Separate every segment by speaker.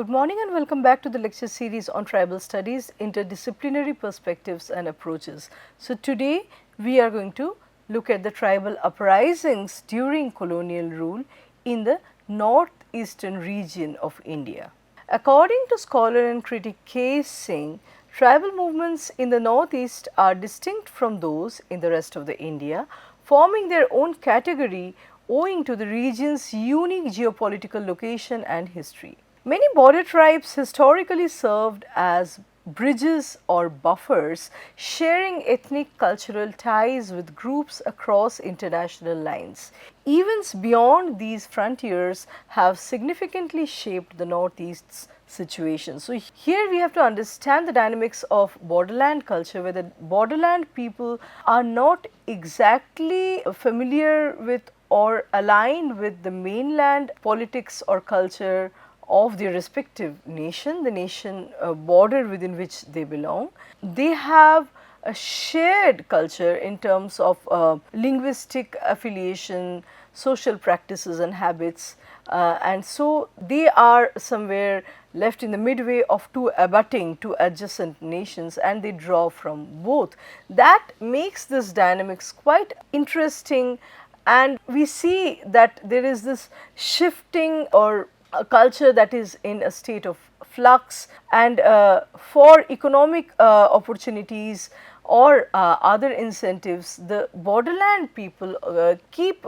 Speaker 1: Good morning and welcome back to the lecture series on tribal studies, interdisciplinary perspectives and approaches. So, today we are going to look at the tribal uprisings during colonial rule in the northeastern region of India. According to scholar and critic K. Singh, tribal movements in the northeast are distinct from those in the rest of the India, forming their own category owing to the region's unique geopolitical location and history. Many border tribes historically served as bridges or buffers, sharing ethnic cultural ties with groups across international lines. Events beyond these frontiers have significantly shaped the Northeast's situation. So, here we have to understand the dynamics of borderland culture, where the borderland people are not exactly familiar with or aligned with the mainland politics or culture of their respective nation, the nation border within which they belong. They have a shared culture in terms of linguistic affiliation, social practices and habits, and so they are somewhere left in the midway of two abutting, two adjacent nations, and they draw from both. That makes this dynamics quite interesting, and we see that there is this shifting or a culture that is in a state of flux, and for economic opportunities or other incentives, the borderland people keep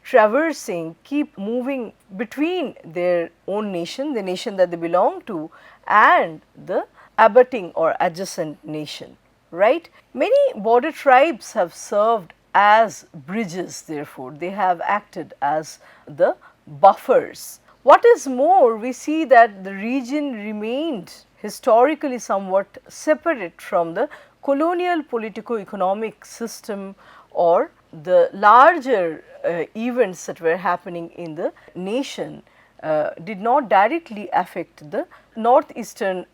Speaker 1: traversing, keep moving between their own nation, the nation that they belong to, and the abutting or adjacent nation, right. Many border tribes have served as bridges, therefore they have acted as the buffers. What is more, we see that the region remained historically somewhat separate from the colonial politico-economic system or the larger events that were happening in the nation did not directly affect the northeastern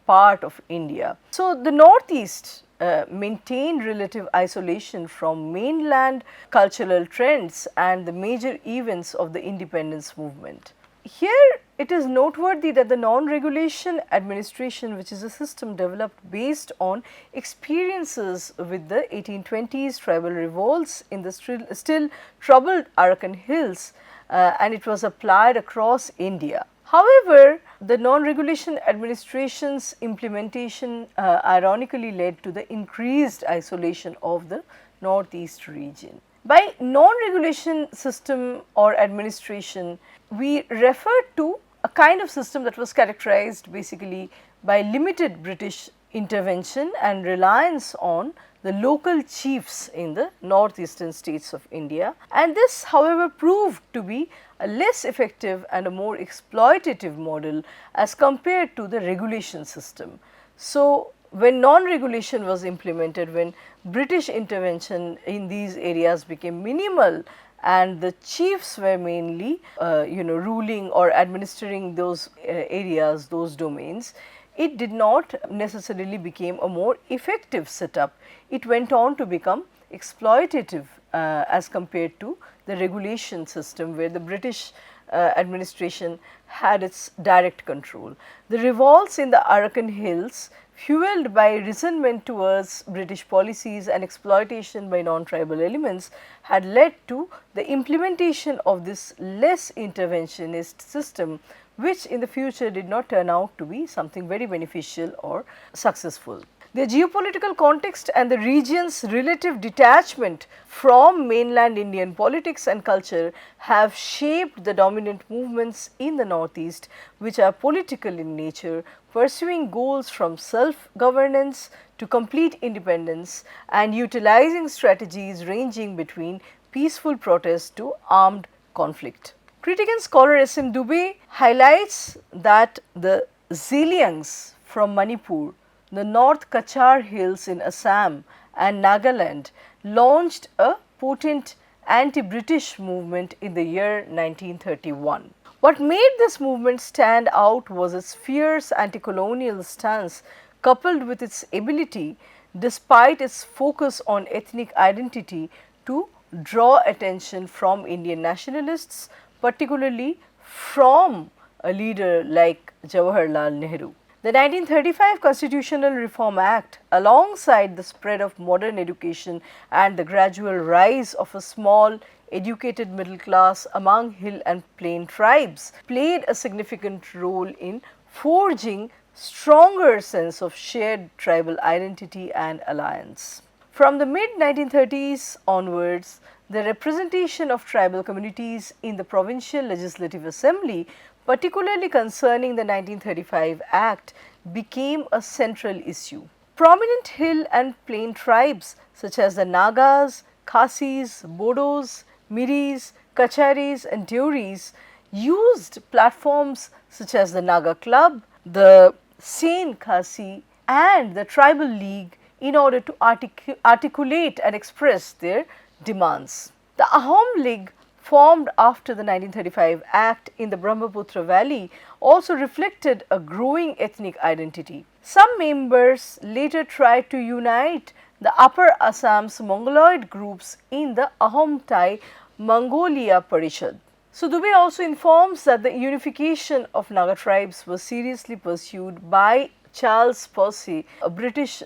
Speaker 1: part of India. So, the northeast maintained relative isolation from mainland cultural trends and the major events of the independence movement. Here it is noteworthy that the non-regulation administration, which is a system developed based on experiences with the 1820s tribal revolts in the still troubled Arakan Hills, and it was applied across India. However, the non-regulation administration's implementation ironically led to the increased isolation of the northeast region. By non-regulation system or administration, we refer to a kind of system that was characterized basically by limited British intervention and reliance on the local chiefs in the northeastern states of India, and this however proved to be a less effective and a more exploitative model as compared to the regulation system. So, when non-regulation was implemented, when British intervention in these areas became minimal and the chiefs were mainly ruling or administering those areas, those domains, it did not necessarily become a more effective setup. It went on to become exploitative as compared to the regulation system, where the British administration had its direct control. The revolts in the Arakan Hills, fueled by resentment towards British policies and exploitation by non-tribal elements, had led to the implementation of this less interventionist system, which in the future did not turn out to be something very beneficial or successful. The geopolitical context and the region's relative detachment from mainland Indian politics and culture have shaped the dominant movements in the northeast, which are political in nature, pursuing goals from self-governance to complete independence and utilizing strategies ranging between peaceful protest to armed conflict. Critic and scholar S.M. Dubey highlights that the Zeliangs from Manipur, the North Kachar Hills in Assam and Nagaland launched a potent anti-British movement in the year 1931. What made this movement stand out was its fierce anti-colonial stance, coupled with its ability, despite its focus on ethnic identity, to draw attention from Indian nationalists, particularly from a leader like Jawaharlal Nehru. The 1935 Constitutional Reform Act, alongside the spread of modern education and the gradual rise of a small educated middle class among hill and plain tribes, played a significant role in forging stronger sense of shared tribal identity and alliance. From the mid 1930s onwards, the representation of tribal communities in the Provincial Legislative Assembly, particularly concerning the 1935 Act, became a central issue. Prominent hill and plain tribes such as the Nagas, Khasis, Bodos, Miris, Kacharis and Deoris used platforms such as the Naga Club, the Sen Khasi and the Tribal League in order to articulate and express their demands. The Ahom League, formed after the 1935 Act in the Brahmaputra Valley, also reflected a growing ethnic identity. Some members later tried to unite the Upper Assam's Mongoloid groups in the Ahom Thai Mongolia Parishad. So, Dubey also informs that the unification of Naga tribes was seriously pursued by Charles Percy, a British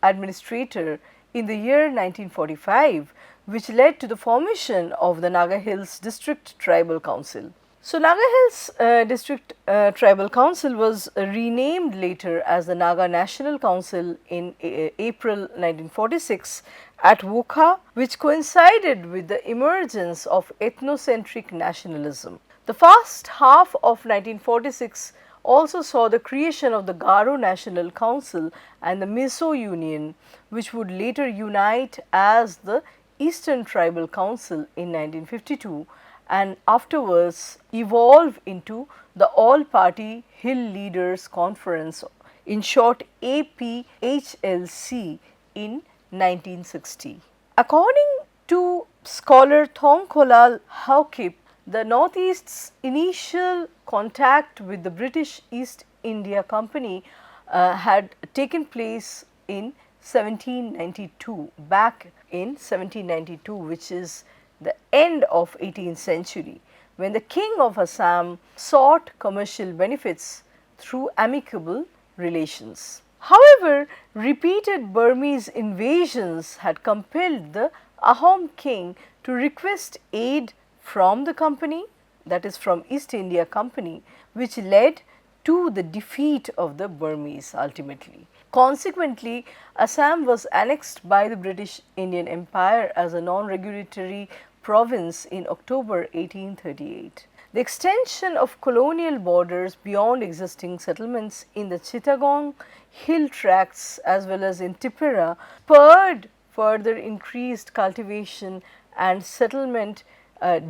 Speaker 1: administrator, in the year 1945, which led to the formation of the Naga Hills District Tribal Council. So, Naga Hills District Tribal Council was renamed later as the Naga National Council in April 1946 at Wokha, which coincided with the emergence of ethnocentric nationalism. The first half of 1946 also saw the creation of the Garo National Council and the Mizo Union, which would later unite as the Eastern Tribal Council in 1952 and afterwards evolve into the All Party Hill Leaders Conference, in short APHLC, in 1960. According to scholar Thongkholal Haokip, the Northeast's initial contact with the British East India Company had taken place in 1792, back in 1792, which is the end of 18th century, when the King of Assam sought commercial benefits through amicable relations. However, repeated Burmese invasions had compelled the Ahom king to request aid from the company, that is from East India Company, which led to the defeat of the Burmese ultimately. Consequently, Assam was annexed by the British Indian Empire as a non-regulatory province in October 1838. The extension of colonial borders beyond existing settlements in the Chittagong hill tracts as well as in Tipperah spurred further increased cultivation and settlement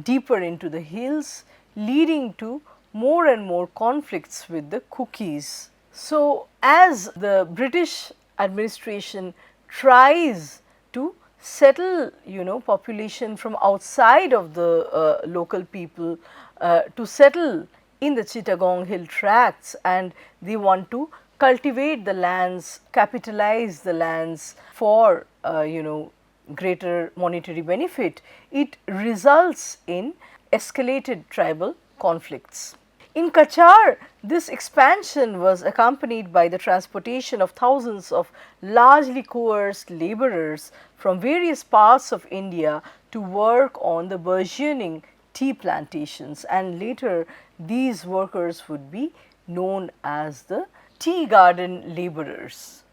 Speaker 1: deeper into the hills, leading to more and more conflicts with the Kukis. So, as the British administration tries to settle population from outside of the local people to settle in the Chittagong hill tracts, and they want to cultivate the lands, capitalize the lands for greater monetary benefit, it results in escalated tribal conflicts. In Cachar, this expansion was accompanied by the transportation of thousands of largely coerced laborers from various parts of India to work on the burgeoning tea plantations, and later these workers would be known as the tea garden laborers.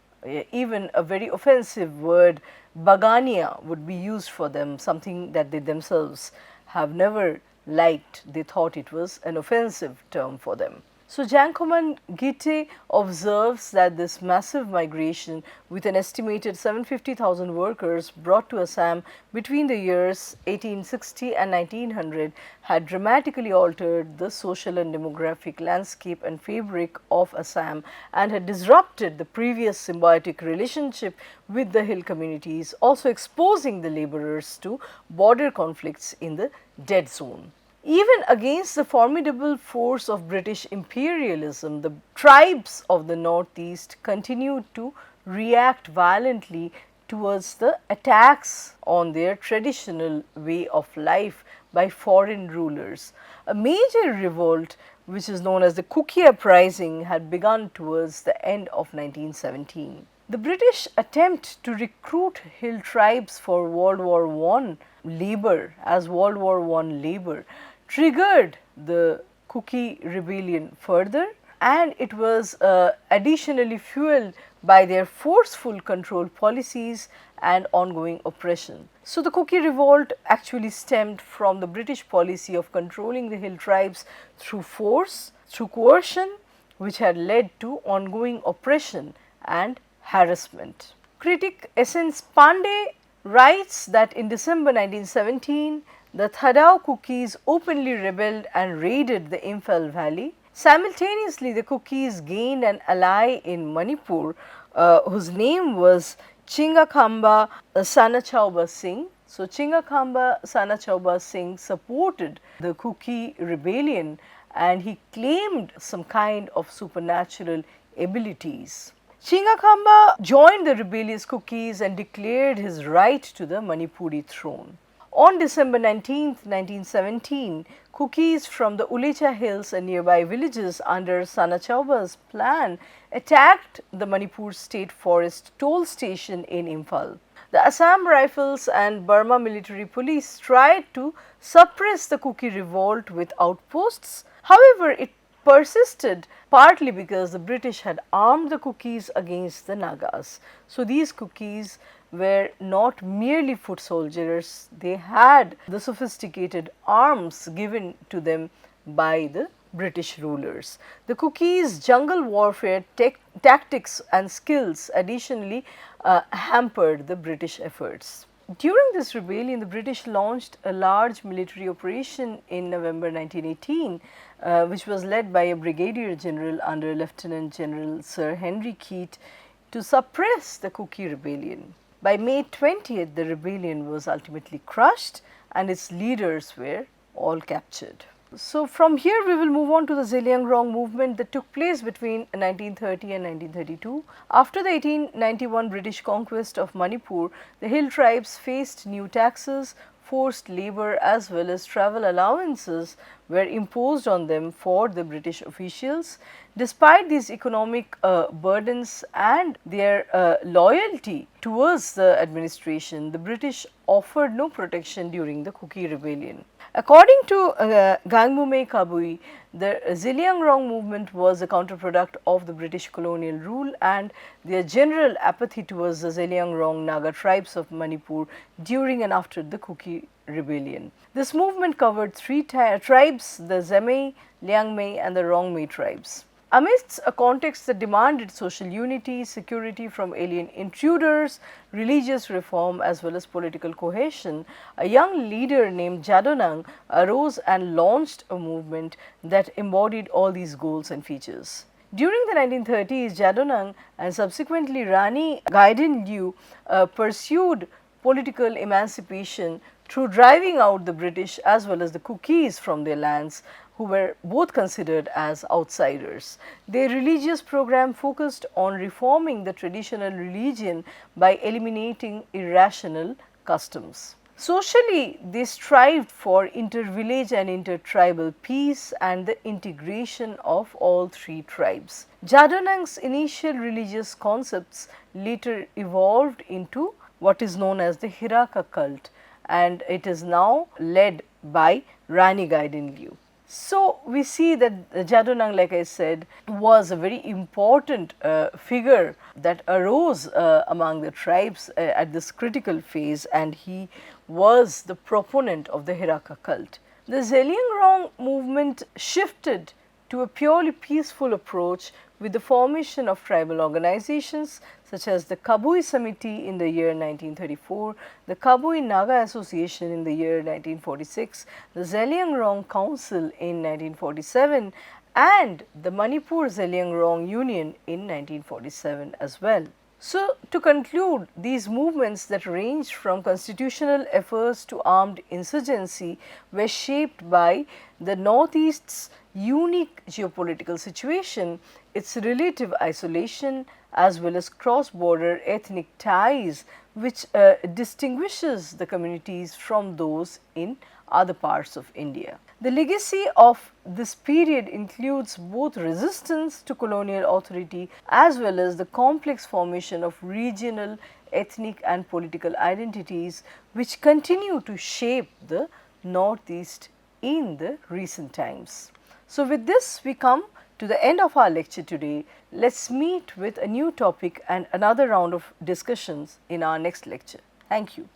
Speaker 1: Even a very offensive word, bagania, would be used for them, something that they themselves have never liked. They thought it was an offensive term for them. So, Jankoman Gite observes that this massive migration with an estimated 750,000 workers brought to Assam between the years 1860 and 1900 had dramatically altered the social and demographic landscape and fabric of Assam and had disrupted the previous symbiotic relationship with the hill communities, also exposing the laborers to border conflicts in the dead zone. Even against the formidable force of British imperialism, the tribes of the Northeast continued to react violently towards the attacks on their traditional way of life by foreign rulers. A major revolt which is known as the Kuki Uprising, had begun towards the end of 1917. The British attempt to recruit hill tribes for World War I labor as World War I labor triggered the Kuki rebellion further, and it was additionally fueled by their forceful control policies and ongoing oppression. So, the Kuki revolt actually stemmed from the British policy of controlling the hill tribes through force, through coercion, which had led to ongoing oppression and harassment. Critic S.N. Pandey writes that in December 1917, the Thadao Kukis openly rebelled and raided the Imphal valley. Simultaneously, the Kukis gained an ally in Manipur whose name was Chingakhamba Sanachauba Singh. So, Chingakhamba Sanachauba Singh supported the Kuki rebellion and he claimed some kind of supernatural abilities. Chingakhamba joined the rebellious Kukis and declared his right to the Manipuri throne. On December 19, 1917, Kukis from the Ulecha hills and nearby villages under Sanachauba's plan attacked the Manipur State Forest toll station in Imphal. The Assam Rifles and Burma military police tried to suppress the Kuki revolt with outposts. However, it persisted partly because the British had armed the Kukis against the Nagas. So, these Kukis were not merely foot soldiers, they had the sophisticated arms given to them by the British rulers. The Kukis' jungle warfare tactics and skills additionally hampered the British efforts. During this rebellion, the British launched a large military operation in November 1918, which was led by a brigadier general under Lieutenant General Sir Henry Keate to suppress the Kuki rebellion. By May 20th, the rebellion was ultimately crushed and its leaders were all captured. So, from here we will move on to the Zeliangrong movement that took place between 1930 and 1932. After the 1891 British conquest of Manipur, the hill tribes faced new taxes, forced labour as well as travel allowances were imposed on them for the British officials. Despite these economic burdens and their loyalty towards the administration, the British offered no protection during the Kuki rebellion. According to Gangmume Kabui, the Zeliangrong movement was a counterproduct of the British colonial rule and their general apathy towards the Zeliangrong Naga tribes of Manipur during and after the Kuki rebellion. This movement covered three tribes, the Zemei, Liangmei and the Rongmei tribes. Amidst a context that demanded social unity, security from alien intruders, religious reform as well as political cohesion, a young leader named Jadonang arose and launched a movement that embodied all these goals and features. During the 1930s, Jadonang and subsequently Rani Gaidinliu pursued political emancipation through driving out the British as well as the Kukis from their lands, who were both considered as outsiders. Their religious program focused on reforming the traditional religion by eliminating irrational customs. Socially, they strived for inter-village and inter-tribal peace and the integration of all three tribes. Jadonang's initial religious concepts later evolved into what is known as the Hiraka cult, and it is now led by Rani Gaidinliu. So, we see that Jadonang, like I said, was a very important figure that arose among the tribes at this critical phase, and he was the proponent of the Hiraka cult. The Zeliangrong movement shifted to a purely peaceful approach with the formation of tribal organizations such as the Kabui Samiti in the year 1934, the Kabui Naga Association in the year 1946, the Zeliangrong Council in 1947 and the Manipur Zeliangrong Union in 1947 as well. So, to conclude, these movements that ranged from constitutional efforts to armed insurgency were shaped by the Northeast's unique geopolitical situation its relative isolation as well as cross-border ethnic ties which distinguishes the communities from those in other parts of India. The legacy of this period includes both resistance to colonial authority as well as the complex formation of regional, ethnic and political identities which continue to shape the Northeast in the recent times. So, with this we come to the end of our lecture today. Let us meet with a new topic and another round of discussions in our next lecture. Thank you.